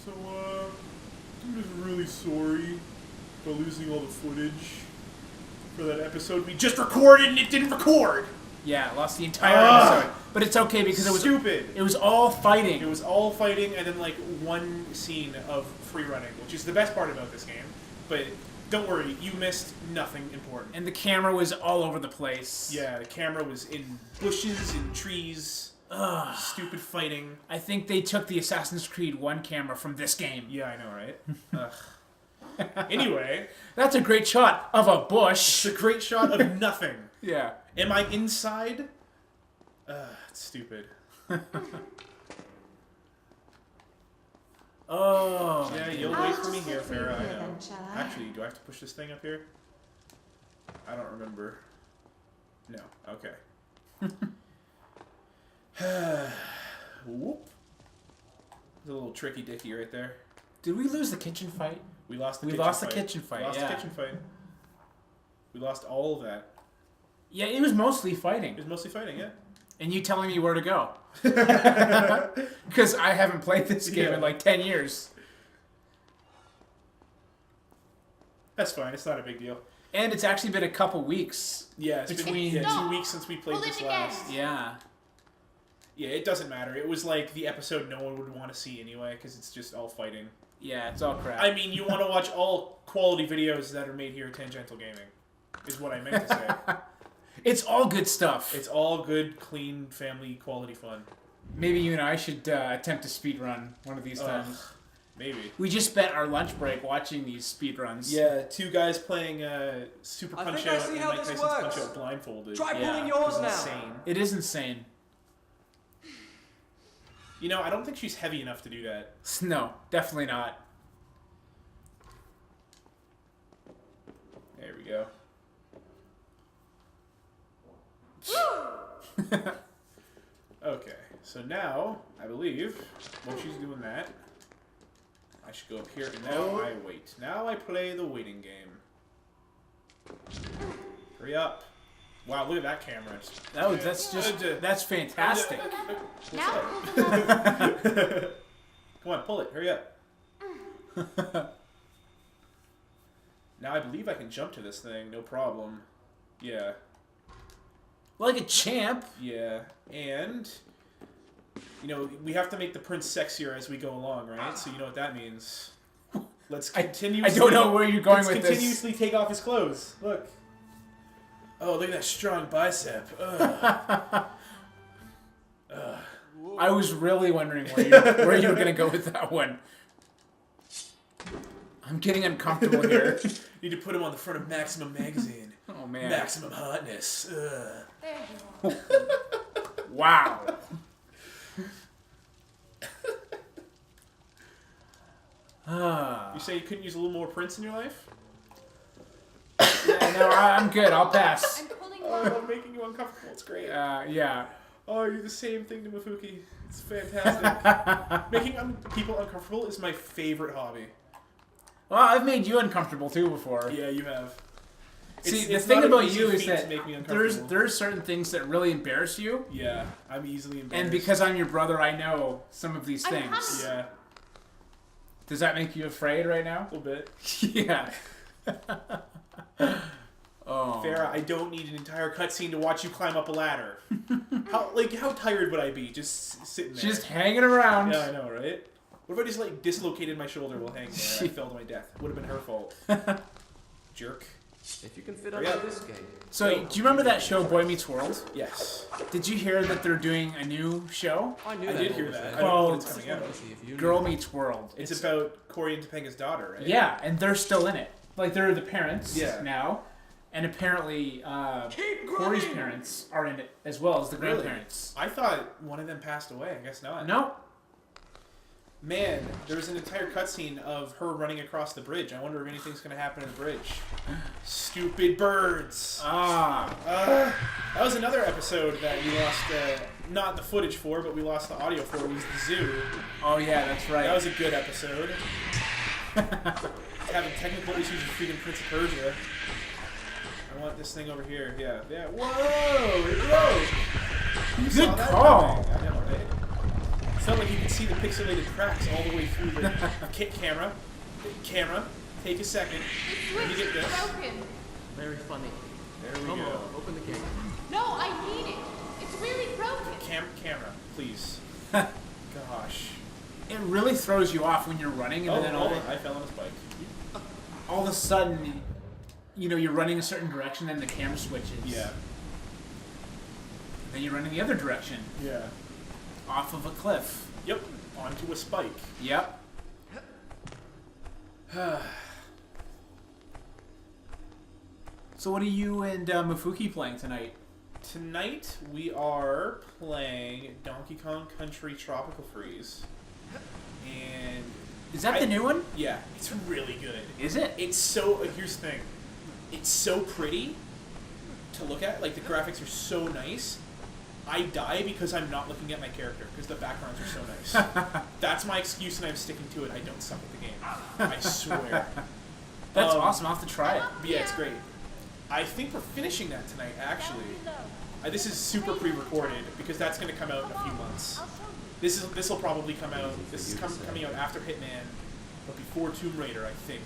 So, I'm just really sorry for losing all the footage for that episode we just recorded and it didn't record. Yeah, lost the entire episode. But it's okay because it was stupid. It was all fighting. It was all fighting and then like one scene of free running, which is the best part about this game. But don't worry, you missed nothing important. And the camera was all over the place. Yeah, the camera was in bushes, in trees. Ugh. Stupid fighting. I think they took the Assassin's Creed 1 camera from this game. Yeah, I know, right? Ugh. Anyway. That's a great shot of a bush. It's a great shot of nothing. Yeah. Am I inside? It's stupid. Oh. Yeah, you'll wait for me here, Farah. I know. Actually, do I have to push this thing up here? I don't remember. No. Okay. Whoop. There's a little tricky dicky right there. Did we lose the kitchen fight? We lost the kitchen fight. We lost the kitchen fight. We lost all of that. Yeah, it was mostly fighting. It was mostly fighting, yeah. And you telling me where to go. Because I haven't played this game in like 10 years. That's fine. It's not a big deal. And it's actually been a couple weeks. Yeah, it's been 2 weeks since we played this last. Yeah. Yeah, it doesn't matter. It was like the episode no one would want to see anyway, because it's just all fighting. Yeah, it's all crap. I mean, you want to watch all quality videos that are made here at Tangential Gaming, is what I meant to say. It's all good stuff. It's all good, clean, family quality fun. Maybe you and I should attempt a speedrun one of these times. Maybe. We just spent our lunch break watching these speedruns. Yeah, 2 guys playing Super Punch-Out and Mike Tyson's works. Punch-Out blindfolded. Try pulling yours now. Insane. It is insane. You know, I don't think she's heavy enough to do that. No, definitely not. There we go. Okay, so now, I believe, while she's doing that, I should go up here, and now I wait. Now I play the waiting game. Hurry up. Wow, look at that camera. That's fantastic. Now? Come on, pull it. Hurry up. Now I believe I can jump to this thing, no problem. Yeah. Like a champ. Yeah, and you know, we have to make the prince sexier as we go along, right? So you know what that means. Let's continuously... I don't know where you're going with this. Continuously take off his clothes. Look. Oh, look at that strong bicep. Ugh. I was really wondering where you were going to go with that one. I'm getting uncomfortable here. Need to put him on the front of Maximum Magazine. Oh, man. Maximum hotness. There you go. Wow. You say you couldn't use a little more Prince in your life? Yeah, no, I'm good. I'll pass. I'm pulling I'm making you uncomfortable. It's great. Yeah. Oh, you're the same thing to Mafuki. It's fantastic. Making people uncomfortable is my favorite hobby. Well, I've made you uncomfortable too before. Yeah, you have. See, it's the thing not an about easy you is feat that to make me uncomfortable. there's certain things that really embarrass you. Yeah, I'm easily embarrassed. And because I'm your brother, I know some of these I'm things. happy. Yeah, Does that make you afraid right now? a little bit. Yeah. Oh. Farah, I don't need an entire cutscene to watch you climb up a ladder. How tired would I be just sitting there? Just hanging around. Yeah, I know, right? What if I just like dislocated my shoulder while hanging there? I fell to my death. Would have been her fault. Jerk. If you can fit under this gate. So, do you remember that show Boy Meets World? Yes. Did you hear that they're doing a new show? I knew I that did all hear was that. there. I don't know when Called it's coming out. See if you Girl knew. Meets World. It's about Corey and Topanga's daughter, right? Yeah, and they're still in it. Like, they're the parents Yeah. now. And apparently, Corey's parents are in it as well as the Really? grandparents. I thought one of them passed away. I guess not. No. Man, there was an entire cutscene of her running across the bridge. I wonder if anything's going to happen in the bridge. Stupid birds. Ah. That was another episode that we lost, not the footage for, but we lost the audio for. It was the zoo. Oh, yeah, that's right. That was a good episode. Having technical issues with freaking Prince of Persia. I want this thing over here. Yeah, yeah. Whoa! Whoa! Good call. I know, right? felt like you could see the pixelated cracks all the way through the camera. Camera, take a second. The Let me switch get is this. broken. Very funny. There we Come go. on, open the gate. No, I need it. It's really broken. Camera, please. Gosh. It really throws you off when you're running, and then I fell on a spike. all of a sudden, you know, you're running a certain direction, and the camera switches. Yeah. Then you're running the other direction, Yeah. off of a cliff. Yep. Onto a spike. Yep. So what are you and Mafuki playing tonight? Tonight we are playing Donkey Kong Country Tropical Freeze. And Is that the new one? yeah, it's really good. Is it? It's so here's the thing. It's so pretty to look at. Like the graphics are so nice. I die because I'm not looking at my character because the backgrounds are so nice. That's my excuse, and I'm sticking to it. I don't suck at the game. I swear. That's awesome. I'll have to try it. But yeah, it's great. I think we're finishing that tonight, actually. This is super pre-recorded because that's going to come out in a few months. This will probably come out. This is coming out after Hitman, but before Tomb Raider, I think.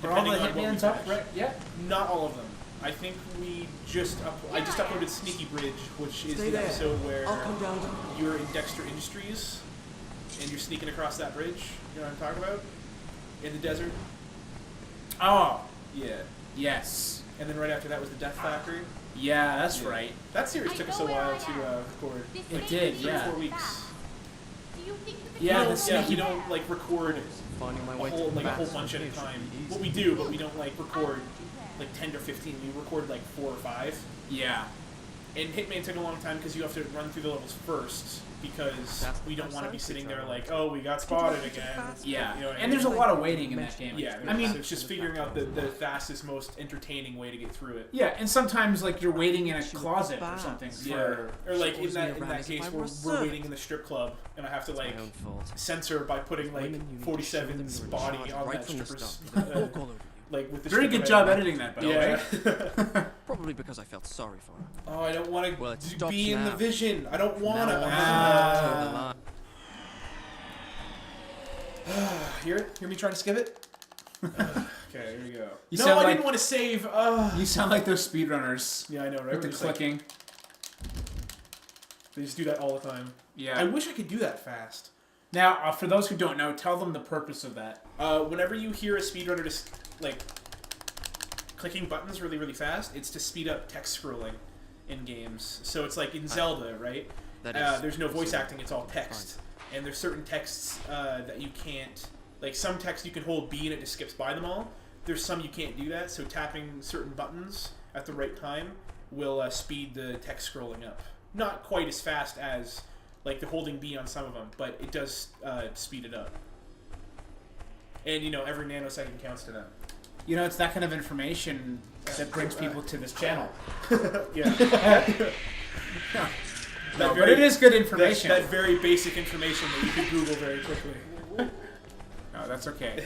Are all the Depending on what we Hitmans up? finish. Right? Yeah. Not all of them. I think we just I just uploaded Sneaky Bridge, which is Stay the there. episode where I'll come down. you're in Dexter Industries and you're sneaking across that bridge. You know what I'm talking about? In the desert. Oh. Yeah. Yes. And then right after that was the Death Factory. Yeah, that's Yeah. right. That series took us a while to record. It did, Three or yeah. 4 weeks. Do you think you Yeah, we the don't, Sneaky- we don't like record Finding my a way whole to like a whole Matt's bunch at a location time. should be What we easy. do, but we don't like record like 10 to 15. We record like 4 or 5. Yeah. And Hitman took a long time because you have to run through the levels first because we don't want to be sitting there like, oh, we got spotted again. Yeah. You know what I And mean? there's a lot of waiting in that game. Yeah, I mean, so it's just figuring out the fastest, most entertaining way to get through it. yeah, and sometimes like you're waiting in a closet or something Yeah, for. or like in Shows me that around as if case I where were a we're waiting servant. in the strip club and I have to like My own fault. censor by putting like Women, you need to show them 47's you were in body charge on right that from the stripper's start. With a book all over you. like with the Very stripper good job head. editing that, by the way. Yeah. Probably because I felt sorry for her. Oh, I don't want Well, it to stops be in the now. vision. I don't want Now to. on the line. Hear me trying to skip it? Okay, here we go. You No, sound I like- didn't want to save. You sound like those speedrunners Yeah, I know, right? with the We're just like- clicking. they just do that all the time. Yeah. I wish I could do that fast. Now, for those who don't know, tell them the purpose of that. Whenever you hear a speedrunner just like clicking buttons really, really fast, it's to speed up text scrolling in games. So it's like in Zelda, right? That is There's no voice acting; it's all text. And there's certain texts that you can't. Like some text you can hold B and it just skips by them all. There's some you can't do that. So tapping certain buttons at the right time will speed the text scrolling up. Not quite as fast as like the holding B on some of them, but it does speed it up. And you know, every nanosecond counts to them. You know, it's that kind of information that brings people to this channel. Yeah. No, but it is good information. That very basic information that you can Google very quickly. No, that's okay.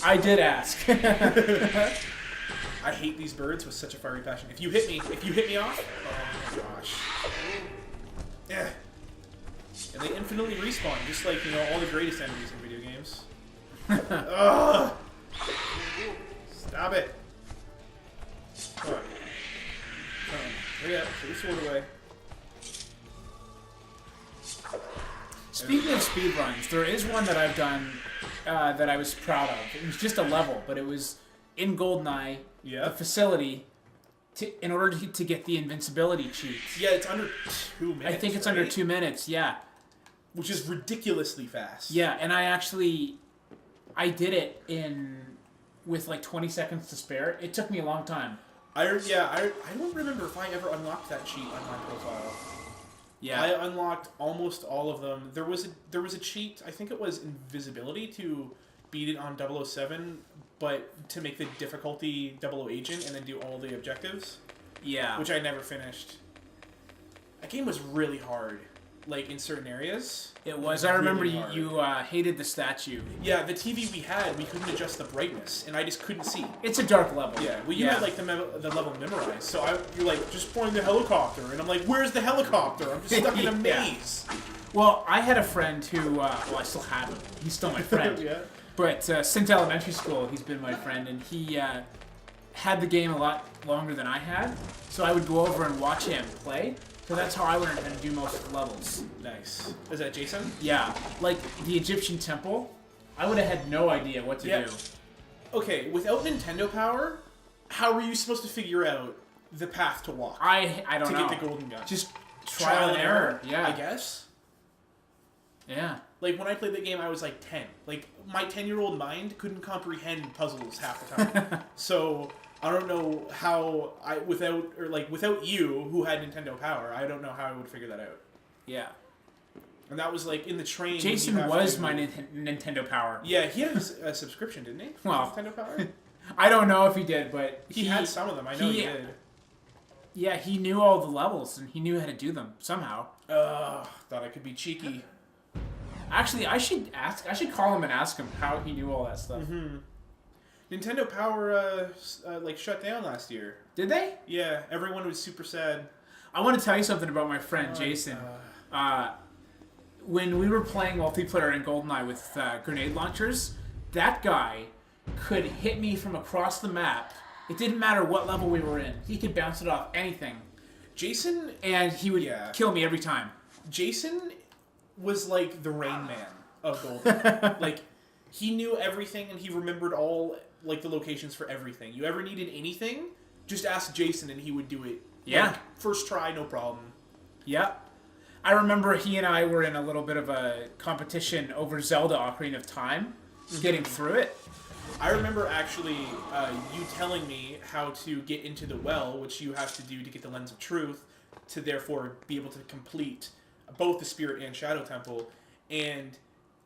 I did ask. I hate these birds with such a fiery passion. If you hit me off, oh my gosh. Yeah. And they infinitely respawn, just like, you know, all the greatest enemies in video games. Ugh! Stop it. Come on. Come on. Hurry up. Put your sword away. Speaking of speedruns, there is one that I've done that I was proud of. It was just a level, but it was in GoldenEye, Yeah. the facility, in order to get the invincibility cheats. Yeah, it's under 2 minutes. I think it's under right? 2 minutes, yeah. Which is ridiculously fast. Yeah, and I did it with like 20 seconds to spare. It took me a long time. I don't remember if I ever unlocked that cheat on my profile. Yeah. I unlocked almost all of them. There was a cheat, I think it was invisibility to beat it on 007, but to make the difficulty 00 agent and then do all the objectives, Yeah. which I never finished. That game was really hard, like in certain areas. It was. I remember really hard. you hated the statue. Yeah, the TV we had, we couldn't adjust the brightness, and I just couldn't see. It's a dark level. Yeah, well, you had like the level memorized, so you're like, just find the helicopter, and I'm like, where's the helicopter? I'm just stuck in a Yeah. maze. Well, I had a friend who, well, I still have him. He's still my friend. Yeah. But since elementary school, he's been my friend, and he had the game a lot longer than I had. So I would go over and watch him play. So that's how I learned how to do most of the levels. Nice. Is that Jason? Yeah, like the Egyptian temple, I would have had no idea what to do. Okay, without Nintendo Power, how were you supposed to figure out the path to walk? I don't know. To get the golden gun. Just trial and error. Yeah. I guess. Yeah. Like, when I played the game, I was like 10. Like, my 10-year-old mind couldn't comprehend puzzles half the time. So, I don't know how without you, who had Nintendo Power, I don't know how I would figure that out. Yeah. And that was like in the train. Jason was my Nintendo Power. Yeah, he had a subscription, didn't he? Well, Nintendo Power? I don't know if he did, but he had some of them. I know he did. Yeah, he knew all the levels, and he knew how to do them somehow. Thought I could be cheeky. Actually, I should call him and ask him how he knew all that stuff. Mm-hmm. Nintendo Power, shut down last year. Did they? Yeah, everyone was super sad. I want to tell you something about my friend Jason. When we were playing multiplayer in GoldenEye with grenade launchers, that guy could hit me from across the map. It didn't matter what level we were in. He could bounce it off anything. Jason... And he would kill me every time. Jason was like the Rain Man of GoldenEye. Like, he knew everything and he remembered all, like, the locations for everything. You ever needed anything, just ask Jason and he would do it. Yeah. Like, first try, no problem. Yep. I remember he and I were in a little bit of a competition over Zelda Ocarina of Time, getting through it. I remember actually you telling me how to get into the well, which you have to do to get the Lens of Truth, to therefore be able to complete both the Spirit and Shadow Temple. And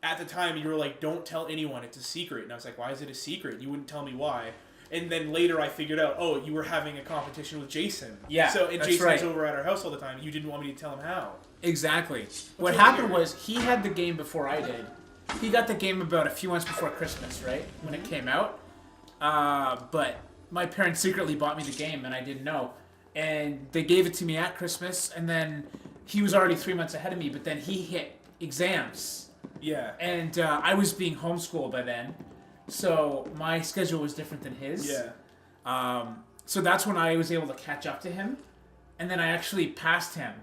at the time you were like, don't tell anyone, it's a secret. And I was like, why is it a secret? You wouldn't tell me why. And then later I figured out, oh, you were having a competition with Jason. Yeah, and that's Jason right. was over at our house all the time. You didn't want me to tell him how. Exactly. What happened was, he had the game before I did. He got the game about a few months before Christmas, right? When it came out. But my parents secretly bought me the game, and I didn't know. And they gave it to me at Christmas, and then he was already 3 months ahead of me, but then he hit exams. Yeah. And I was being homeschooled by then, so my schedule was different than his. Yeah. So that's when I was able to catch up to him, and then I actually passed him.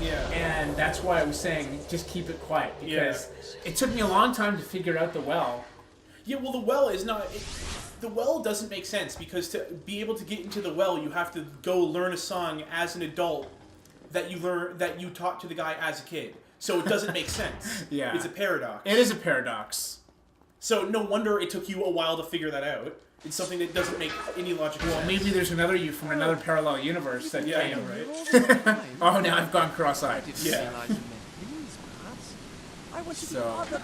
Yeah. And that's why I was saying, just keep it quiet, because it took me a long time to figure out the well. Yeah, well, the well is not... the well doesn't make sense, because to be able to get into the well, you have to go learn a song as an adult that you taught to the guy as a kid. So it doesn't make sense. Yeah. It's a paradox. It is a paradox. So no wonder it took you a while to figure that out. It's something that doesn't make any logical sense. Well, maybe there's another you from another parallel universe that Yeah, I came. know, right? Oh, now I've gone cross-eyed. Yeah.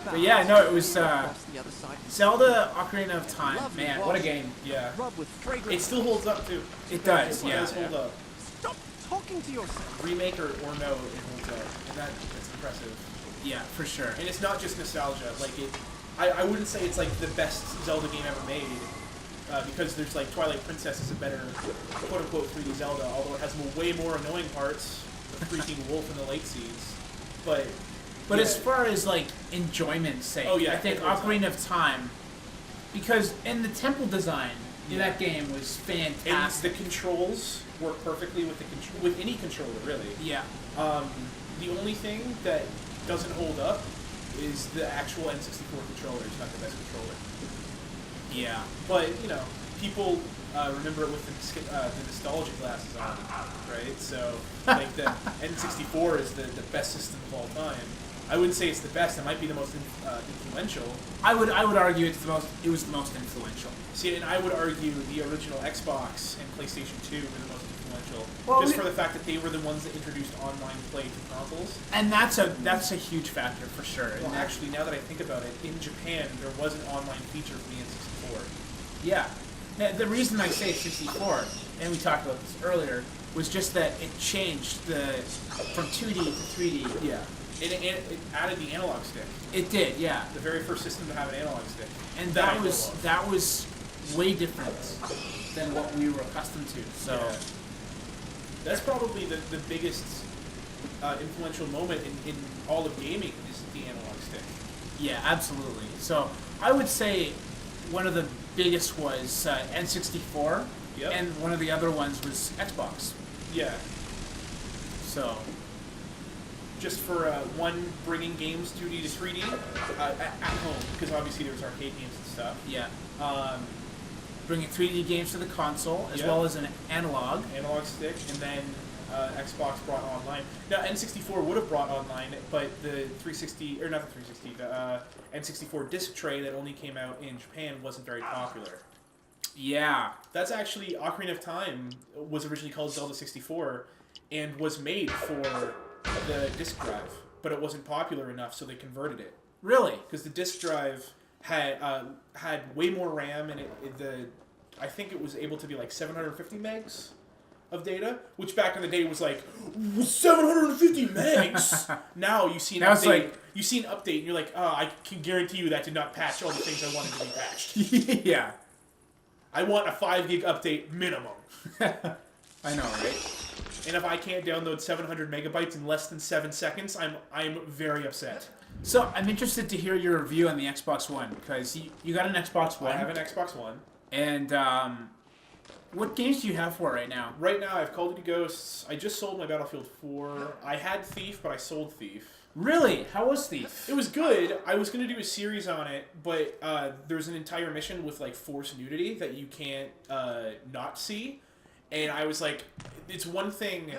But yeah, no, it was Zelda Ocarina of Time. Man, what a game. Yeah. It still holds up, too. It does, It yeah. does hold up. Stop talking to yourself. Remake or no, it holds up. And that's impressive. Yeah, for sure. And it's not just nostalgia. Like, I wouldn't say it's like the best Zelda game ever made. Because there's like Twilight Princess is a better quote-unquote 3D Zelda, although it has way more annoying parts, the freaking wolf in the lake scenes. But yeah. As far as like enjoyment's sake, oh, yeah, I think Ocarina of Time, because in the temple design in that game was fantastic. And the controls work perfectly with any controller, really. Yeah. The only thing that doesn't hold up is the actual N64 controller. It's not the best controller. Yeah. But, people remember it with the nostalgia glasses on, right? So, like, the N64 is the best system of all time. I wouldn't say it's the best. It might be the most influential. I would argue it was the most influential. See, and I would argue the original Xbox and PlayStation 2 were the most influential. Well, just for the fact that they were the ones that introduced online play to consoles. And that's a huge factor for sure. Well, actually, now that I think about it, in Japan, there was an online feature for the N64. Yeah. Now, the reason I say 64, and we talked about this earlier, was just that it changed from 2D to 3D. Yeah. And it added the analog stick. It did, yeah. The very first system to have an analog stick. And that was way different than what we were accustomed to. So yeah. That's probably the biggest influential moment in all of gaming is the analog stick. Yeah, absolutely. So I would say one of the biggest was N64, Yep. and one of the other ones was Xbox. Yeah. So Just for one, bringing games 2D to 3D at home, because obviously there's arcade games and stuff. yeah, Um, bringing 3D games to the console as Yeah. well as an analog. analog stick, and then Xbox brought online. Now N64 would have brought online, but the 360 or not the 360, the N64 disc tray that only came out in Japan wasn't very popular. Yeah, That's actually Ocarina of Time was originally called Zelda 64, and was made for the disc drive, but it wasn't popular enough, so they converted it. really. Because the disc drive had way more RAM, and I think it was able to be like 750 megs of data, which back in the day was like 750 megs. Now you see an Now update. it's like- you see an update, and you're like, oh, I can guarantee you that did not patch all the things I wanted to be patched. Yeah, I want a 5 gig update minimum. I know, right? And if I can't download 700 megabytes in less than 7 seconds, I'm very upset. So I'm interested to hear your review on the Xbox One, because you got an Xbox One. I have an Xbox One. And what games do you have for it right now? Right now, I have Call of Duty Ghosts. I just sold my Battlefield 4. I had Thief, but I sold Thief. Really? How was Thief? It was good. I was going to do a series on it, but there's an entire mission with like forced nudity that you can't not see. And I was like, it's one thing,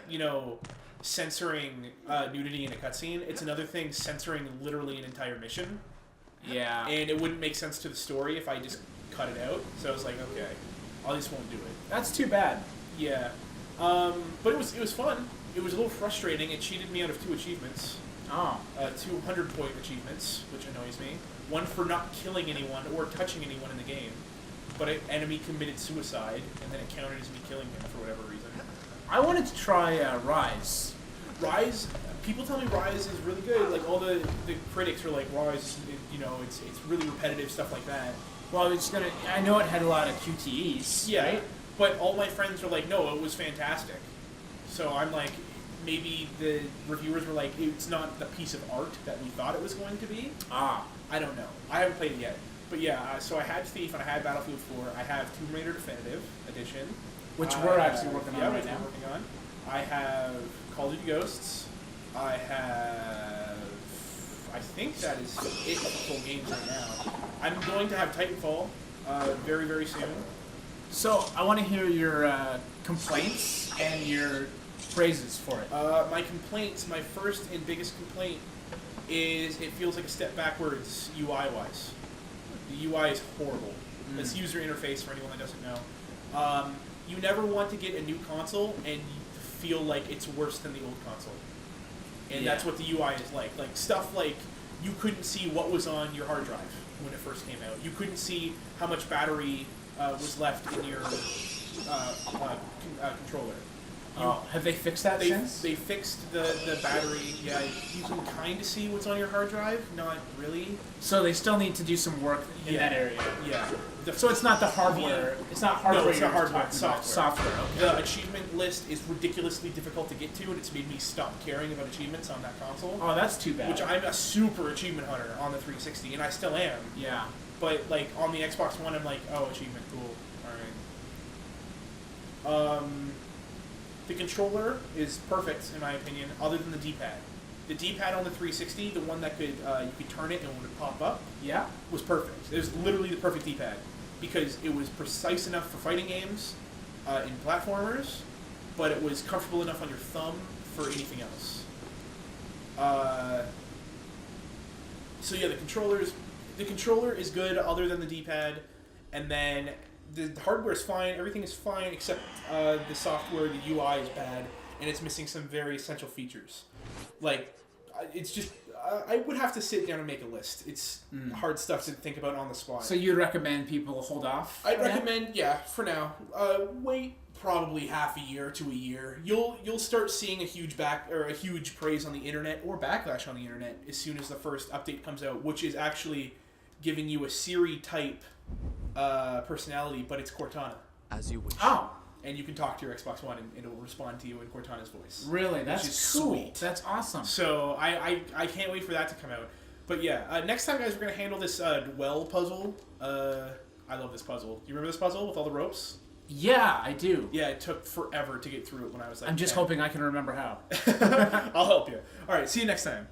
censoring nudity in a cutscene. It's another thing censoring literally an entire mission. Yeah. And it wouldn't make sense to the story if I just cut it out. So I was like, okay, I just won't do it. That's too bad. Yeah. But it was fun. It was a little frustrating. It cheated me out of 2 achievements. Oh. 200-point achievements, which annoys me. One for not killing anyone or touching anyone in the game. But an enemy committed suicide, and then it counted as me killing him for whatever reason. I wanted to try Rise. Rise, people tell me Rise is really good. Like, all the critics are like, Rise, it's really repetitive, stuff like that. Well, I know it had a lot of QTEs. Yeah, Right? but all my friends are like, no, it was fantastic. So I'm like, maybe the reviewers were like, it's not the piece of art that we thought it was going to be. Ah. I don't know. I haven't played it yet. But yeah, so I had Thief and I had Battlefield 4. I have Tomb Raider Definitive Edition. Which we're actually working on yeah, right which now. we're working on. I have Call of Duty Ghosts. I have... I think that is it for full games right now. I'm going to have Titanfall very, very soon. So I want to hear your complaints and your praises for it. My complaints, my first and biggest complaint is it feels like a step backwards UI-wise. The UI is horrible. This user interface, for anyone that doesn't know. You never want to get a new console and you feel like it's worse than the old console. And Yeah. that's what the UI is like. Like, stuff like, you couldn't see what was on your hard drive when it first came out. You couldn't see how much battery was left in your controller. Have they fixed that since? They fixed the battery. Yeah, you can kind of see what's on your hard drive. Not really. So they still need to do some work in Yeah. that area. Yeah. So it's not the hardware. It's not hardware. No, it's not you're hardware, talking it's about. software. Okay. The achievement list is ridiculously difficult to get to, and it's made me stop caring about achievements on that console. Oh, that's too bad. Which I'm a super achievement hunter on the 360, and I still am. Yeah. But like on the Xbox One, I'm like, oh, achievement, cool, all right. The controller is perfect in my opinion, other than the D-pad. The D-pad on the 360, the one that could you could turn it and it would pop up, Yeah. was perfect. It was literally the perfect D-pad because it was precise enough for fighting games, in platformers, but it was comfortable enough on your thumb for anything else. So yeah, the controller is good other than the D-pad, and then the hardware is fine. Everything is fine except the software. The UI is bad, and it's missing some very essential features. Like, it's just I would have to sit down and make a list. It's hard stuff to think about on the spot. So you'd recommend people hold off? I'd recommend, yeah, for now. Wait probably half a year to a year. You'll start seeing a huge praise on the internet or backlash on the internet as soon as the first update comes out, which is actually giving you a Siri type personality, but it's Cortana. As you wish. Oh. and you can talk to your Xbox One, and it will respond to you in Cortana's voice. Really, that's is cool. sweet. That's awesome. So I can't wait for that to come out. But yeah, next time, guys, we're gonna handle this well puzzle. I love this puzzle. You remember this puzzle with all the ropes? Yeah, I do. Yeah, it took forever to get through it when I was like. I'm just 10. hoping I can remember how. I'll help you. All right, see you next time.